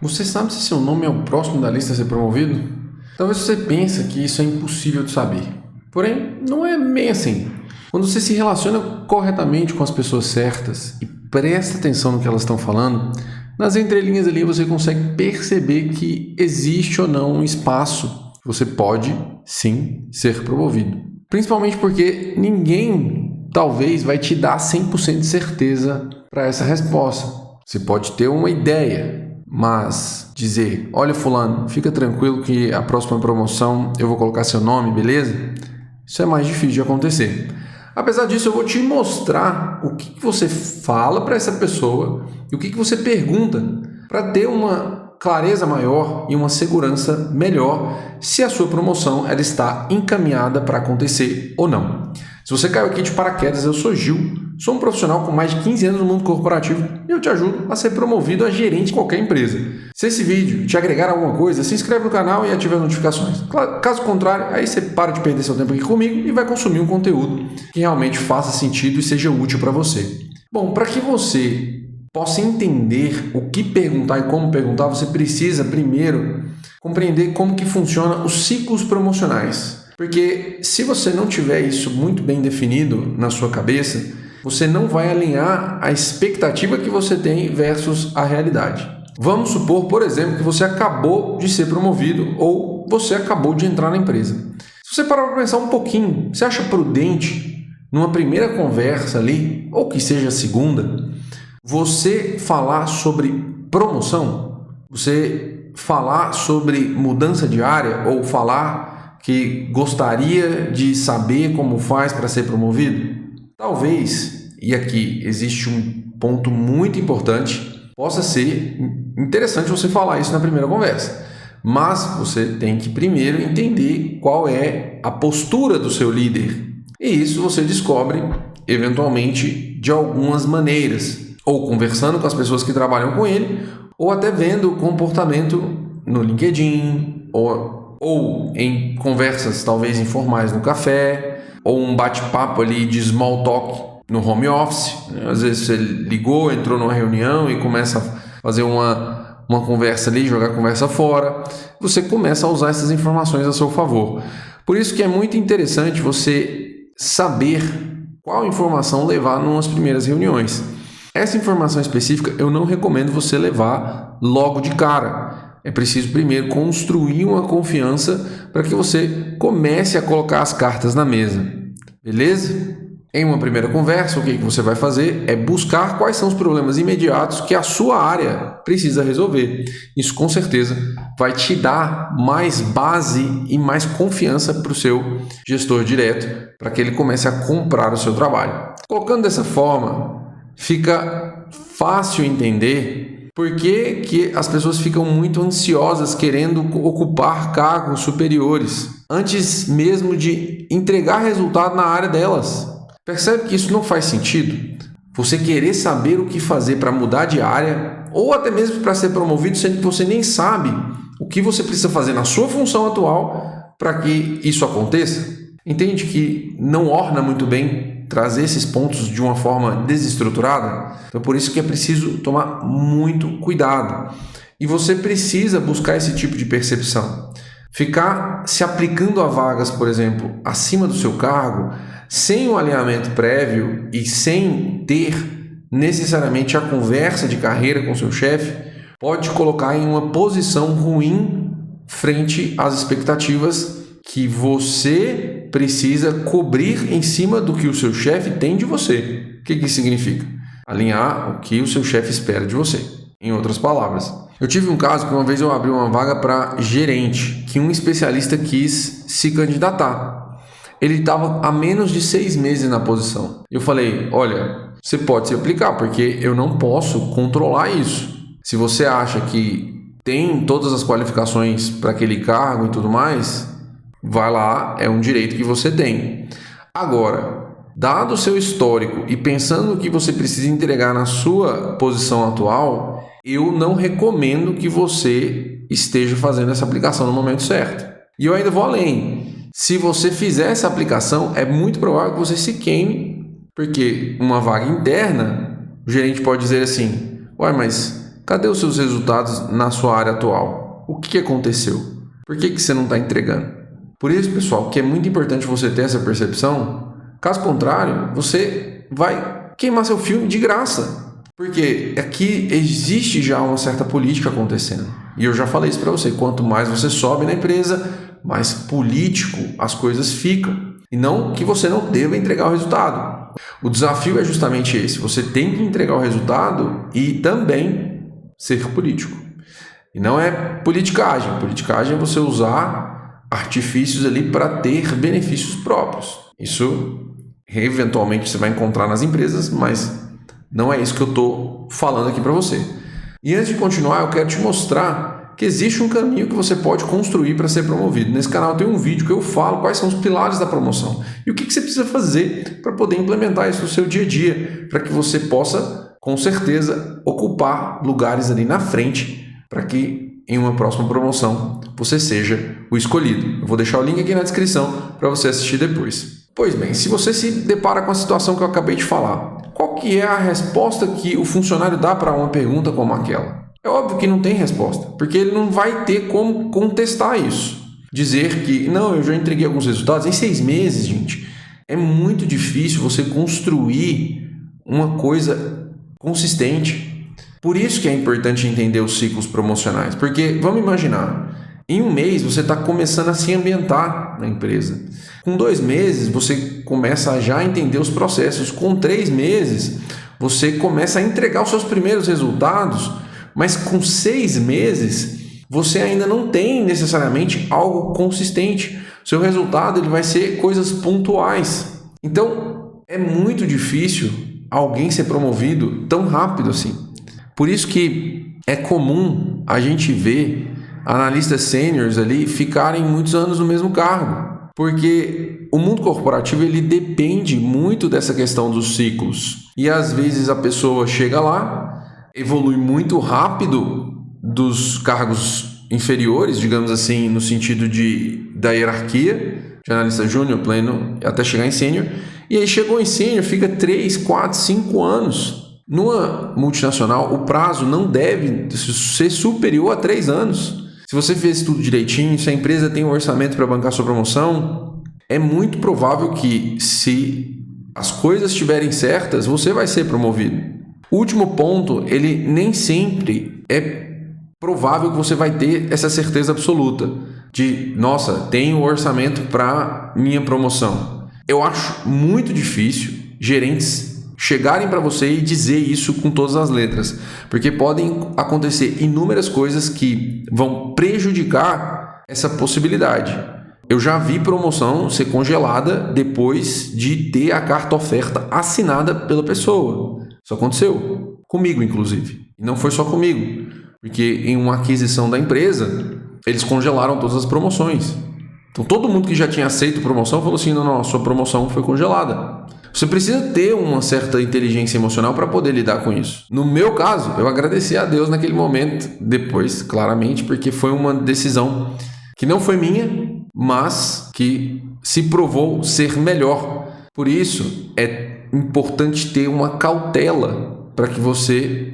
Você sabe se seu nome é o próximo da lista a ser promovido? Talvez você pense que isso é impossível de saber. Porém, não é bem assim. Quando você se relaciona corretamente com as pessoas certas e presta atenção no que elas estão falando, nas entrelinhas ali você consegue perceber que existe ou não um espaço que você pode, sim, ser promovido. Principalmente porque ninguém, talvez, vai te dar 100% de certeza para essa resposta. Você pode ter uma ideia, mas dizer, olha fulano, fica tranquilo que a próxima promoção eu vou colocar seu nome, beleza? Isso é mais difícil de acontecer. Apesar disso, eu vou te mostrar o que você fala para essa pessoa e o que você pergunta para ter uma clareza maior e uma segurança melhor se a sua promoção ela está encaminhada para acontecer ou não. Se você caiu aqui de paraquedas, eu sou Gil, sou um profissional com mais de 15 anos no mundo corporativo e eu te ajudo a ser promovido a gerente de qualquer empresa. Se esse vídeo te agregar alguma coisa, se inscreve no canal e ative as notificações. Caso contrário, aí você para de perder seu tempo aqui comigo e vai consumir um conteúdo que realmente faça sentido e seja útil para você. Bom, para que você possa entender o que perguntar e como perguntar, você precisa primeiro compreender como que funciona os ciclos promocionais. Porque se você não tiver isso muito bem definido na sua cabeça, você não vai alinhar a expectativa que você tem versus a realidade. Vamos supor, por exemplo, que você acabou de ser promovido ou você acabou de entrar na empresa. Se você parar para pensar um pouquinho, você acha prudente, numa primeira conversa ali, ou que seja a segunda, você falar sobre promoção? Você falar sobre mudança de área ou falar que gostaria de saber como faz para ser promovido? Talvez, e aqui existe um ponto muito importante, possa ser interessante você falar isso na primeira conversa, mas você tem que primeiro entender qual é a postura do seu líder. E isso você descobre, eventualmente, de algumas maneiras, ou conversando com as pessoas que trabalham com ele, ou até vendo o comportamento no LinkedIn, ou em conversas talvez informais no café, ou um bate-papo ali de small talk no home office. Às vezes você ligou, entrou numa reunião e começa a fazer uma conversa ali, jogar a conversa fora. Você começa a usar essas informações a seu favor. Por isso que é muito interessante você saber qual informação levar nas primeiras reuniões. Essa informação específica eu não recomendo você levar logo de cara. É preciso primeiro construir uma confiança para que você comece a colocar as cartas na mesa. Beleza? Em uma primeira conversa, o que você vai fazer é buscar quais são os problemas imediatos que a sua área precisa resolver. Isso com certeza vai te dar mais base e mais confiança para o seu gestor direto, para que ele comece a comprar o seu trabalho. Colocando dessa forma, fica fácil entender por que as pessoas ficam muito ansiosas querendo ocupar cargos superiores antes mesmo de entregar resultado na área delas. Percebe que isso não faz sentido? Você querer saber o que fazer para mudar de área ou até mesmo para ser promovido, sendo que você nem sabe o que você precisa fazer na sua função atual para que isso aconteça? Entende que não orna muito bem trazer esses pontos de uma forma desestruturada? Então, por isso que é preciso tomar muito cuidado. E você precisa buscar esse tipo de percepção. Ficar se aplicando a vagas, por exemplo, acima do seu cargo, sem um alinhamento prévio e sem ter necessariamente a conversa de carreira com seu chefe, pode te colocar em uma posição ruim frente às expectativas que você precisa cobrir em cima do que o seu chefe tem de você. O que isso significa? Alinhar o que o seu chefe espera de você. Em outras palavras, eu tive um caso que uma vez eu abri uma vaga para gerente, que um especialista quis se candidatar. Ele estava há menos de 6 meses na posição. Eu falei, olha, você pode se aplicar, porque eu não posso controlar isso. Se você acha que tem todas as qualificações para aquele cargo e tudo mais, vai lá, é um direito que você tem. Agora, dado o seu histórico e pensando no que você precisa entregar na sua posição atual, eu não recomendo que você esteja fazendo essa aplicação no momento certo. E eu ainda vou além. Se você fizer essa aplicação, é muito provável que você se queime, porque uma vaga interna, o gerente pode dizer assim, ué, mas Cadê os seus resultados na sua área atual? O que aconteceu? Por que você não está entregando? Por isso, pessoal, que é muito importante você ter essa percepção. Caso contrário, você vai queimar seu filme de graça. Porque aqui existe já uma certa política acontecendo. E eu já falei isso para você. Quanto mais você sobe na empresa, mais político as coisas ficam. E não que você não deva entregar o resultado. O desafio é justamente esse. Você tem que entregar o resultado e também ser político. E não é politicagem. Politicagem é você usar artifícios ali para ter benefícios próprios. Isso eventualmente você vai encontrar nas empresas, mas não é isso que eu estou falando aqui para você. E antes de continuar, eu quero te mostrar que existe um caminho que você pode construir para ser promovido. Nesse canal tem um vídeo que eu falo quais são os pilares da promoção e o que você precisa fazer para poder implementar isso no seu dia a dia, para que você possa, com certeza, ocupar lugares ali na frente para que em uma próxima promoção você seja o escolhido. Eu vou deixar o link aqui na descrição para você assistir depois. Pois bem, se você se depara com a situação que eu acabei de falar, qual que é a resposta que o funcionário dá para uma pergunta como aquela? É óbvio que não tem resposta, porque ele não vai ter como contestar isso. Dizer que, não, eu já entreguei alguns resultados em 6 meses, gente. É muito difícil você construir uma coisa consistente. Por isso que é importante entender os ciclos promocionais, porque vamos imaginar, em 1 mês você está começando a se ambientar na empresa. Com 2 meses você começa a já entender os processos. Com 3 meses você começa a entregar os seus primeiros resultados, mas com 6 meses você ainda não tem necessariamente algo consistente. Seu resultado ele vai ser coisas pontuais. Então é muito difícil alguém ser promovido tão rápido assim. Por isso que é comum a gente ver analistas sêniores ali ficarem muitos anos no mesmo cargo, porque o mundo corporativo ele depende muito dessa questão dos ciclos. E às vezes a pessoa chega lá, evolui muito rápido dos cargos inferiores, digamos assim, no sentido da hierarquia, de analista júnior, pleno, até chegar em sênior. E aí chegou em sênior, fica 3, 4, 5 anos. Numa multinacional, o prazo não deve ser superior a 3 anos. Se você fez tudo direitinho, se a empresa tem um orçamento para bancar sua promoção, é muito provável que, se as coisas estiverem certas, você vai ser promovido. O último ponto, ele nem sempre é provável que você vai ter essa certeza absoluta de, nossa, tenho um orçamento para minha promoção. Eu acho muito difícil gerentes chegarem para você e dizer isso com todas as letras, porque podem acontecer inúmeras coisas que vão prejudicar essa possibilidade. Eu já vi promoção ser congelada depois de ter a carta oferta assinada pela pessoa. Isso aconteceu comigo, inclusive. E não foi só comigo, porque em uma aquisição da empresa, eles congelaram todas as promoções. Então todo mundo que já tinha aceito promoção falou assim, não, a sua promoção foi congelada. Você precisa ter uma certa inteligência emocional para poder lidar com isso. No meu caso, eu agradeci a Deus naquele momento, depois, claramente, porque foi uma decisão que não foi minha, mas que se provou ser melhor. Por isso, é importante ter uma cautela para que você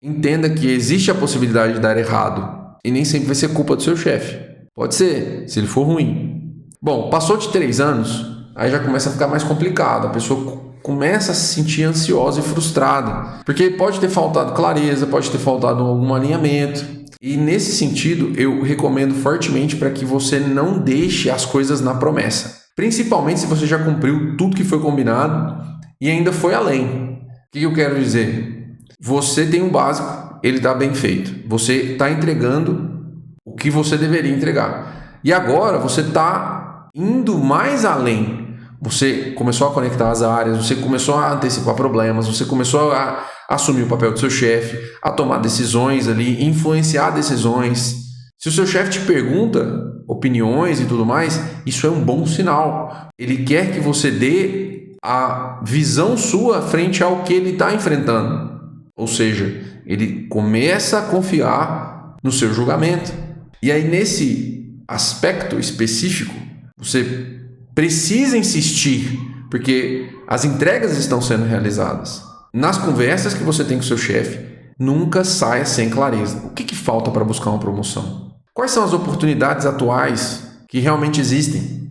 entenda que existe a possibilidade de dar errado e nem sempre vai ser culpa do seu chefe. Pode ser, se ele for ruim. Bom, passou de 3 anos... Aí já começa a ficar mais complicado, a pessoa começa a se sentir ansiosa e frustrada, porque pode ter faltado clareza, pode ter faltado algum alinhamento. E nesse sentido, eu recomendo fortemente para que você não deixe as coisas na promessa, principalmente se você já cumpriu tudo que foi combinado e ainda foi além. O que eu quero dizer? Você tem um básico, ele está bem feito, você está entregando o que você deveria entregar. E agora você está indo mais além. Você começou a conectar as áreas, você começou a antecipar problemas, você começou a assumir o papel do seu chefe, a tomar decisões ali, influenciar decisões. Se o seu chefe te pergunta opiniões e tudo mais, isso é um bom sinal. Ele quer que você dê a visão sua frente ao que ele está enfrentando. Ou seja, ele começa a confiar no seu julgamento. E aí, nesse aspecto específico, você precisa insistir, porque as entregas estão sendo realizadas. Nas conversas que você tem com o seu chefe, nunca saia sem clareza. O que falta para buscar uma promoção? Quais são as oportunidades atuais que realmente existem?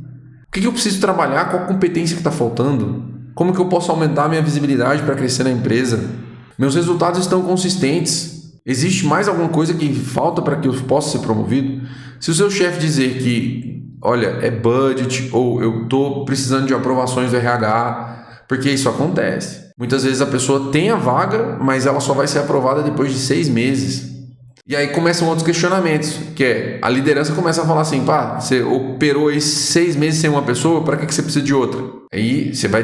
O que eu preciso trabalhar? Qual competência que está faltando? Como que eu posso aumentar a minha visibilidade para crescer na empresa? Meus resultados estão consistentes? Existe mais alguma coisa que falta para que eu possa ser promovido? Se o seu chefe dizer que, olha, é budget ou eu estou precisando de aprovações do RH, porque isso acontece. Muitas vezes a pessoa tem a vaga, mas ela só vai ser aprovada depois de 6 meses. E aí começam outros questionamentos, que é a liderança começa a falar assim, pá, você operou aí 6 meses sem uma pessoa, para que você precisa de outra? Aí você vai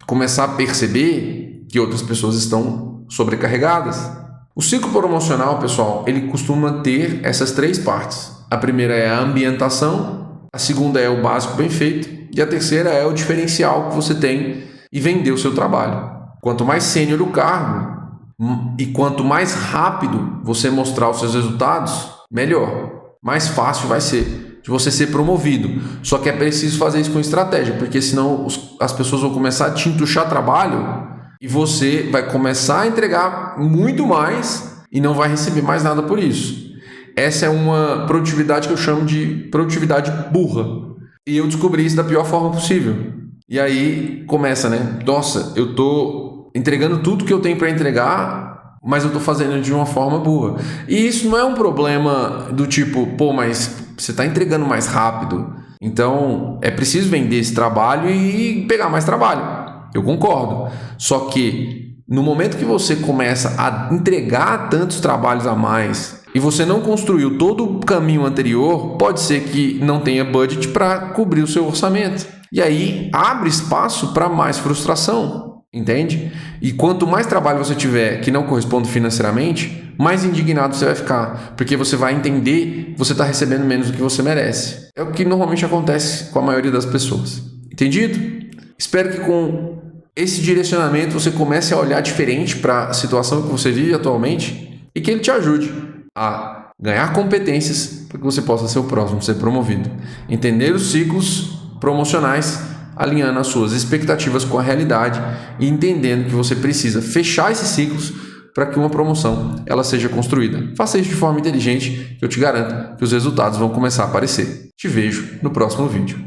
começar a perceber que outras pessoas estão sobrecarregadas. O ciclo promocional, pessoal, ele costuma ter essas 3 partes. A primeira é a ambientação, a segunda é o básico bem feito e a terceira é o diferencial que você tem e vender o seu trabalho. Quanto mais sênior o cargo e quanto mais rápido você mostrar os seus resultados, melhor. Mais fácil vai ser de você ser promovido. Só que é preciso fazer isso com estratégia, porque senão as pessoas vão começar a te entuchar trabalho e você vai começar a entregar muito mais e não vai receber mais nada por isso. Essa é uma produtividade que eu chamo de produtividade burra. E eu descobri isso da pior forma possível. E aí começa, né? Nossa, eu tô entregando tudo que eu tenho para entregar, mas eu tô fazendo de uma forma burra. E isso não é um problema do tipo, pô, mas você tá entregando mais rápido. Então é preciso vender esse trabalho e pegar mais trabalho. Eu concordo. Só que no momento que você começa a entregar tantos trabalhos a mais e você não construiu todo o caminho anterior, pode ser que não tenha budget para cobrir o seu orçamento. E aí abre espaço para mais frustração, entende? E quanto mais trabalho você tiver que não corresponde financeiramente, mais indignado você vai ficar, porque você vai entender que você está recebendo menos do que você merece. É o que normalmente acontece com a maioria das pessoas. Entendido? Espero que com esse direcionamento você comece a olhar diferente para a situação que você vive atualmente e que ele te ajude a ganhar competências para que você possa ser o próximo a ser promovido. Entender os ciclos promocionais, alinhando as suas expectativas com a realidade e entendendo que você precisa fechar esses ciclos para que uma promoção ela seja construída. Faça isso de forma inteligente, que eu te garanto que os resultados vão começar a aparecer. Te vejo no próximo vídeo.